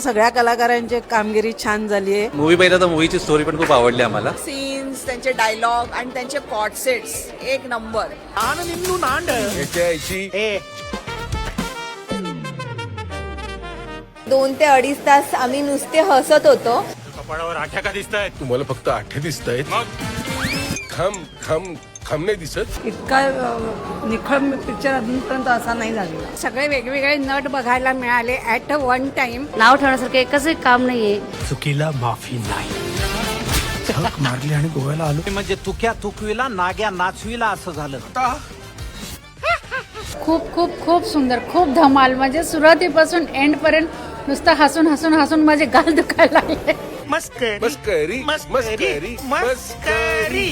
सगळ्या कलाकारांची कामगिरी छान झाली आहे. मूवी पाहिला तर मूवीची स्टोरी पण खूप आवडली आम्हाला. सीन्स, त्यांचे डायलॉग आणि त्यांचे कॉट सेट्स एक नंबर. दोन ते अडीच तास आम्ही नुसते हसत होतो. कपाळावर आठ्या का दिसतायत? तुम्हाला फक्त आठे दिसत आहेत. खम नाही दिसत. इतका निखळ पिक्चर अजूनपर्यंत असा नाही झालेला. सगळे वेगवेगळे नट बघायला मिळाले ऍट अ वन टाइम. नाव ठेवण्यासारखं एकच एक काम नाहीये. चुकीला माफी नाही. झक मारली आणि गोव्याला आलो म्हणजे तुक्या तुकवीला नाग्या नाचवीला असं झालं. खूप खूप खूप सुंदर, खूप धमाल. म्हणजे सुरुवातीपासून एंड पर्यंत नुसतं हसून हसून हसून माझे गाल दुखायला लागले. मस्करी मस्करी मस्करी मस्करी.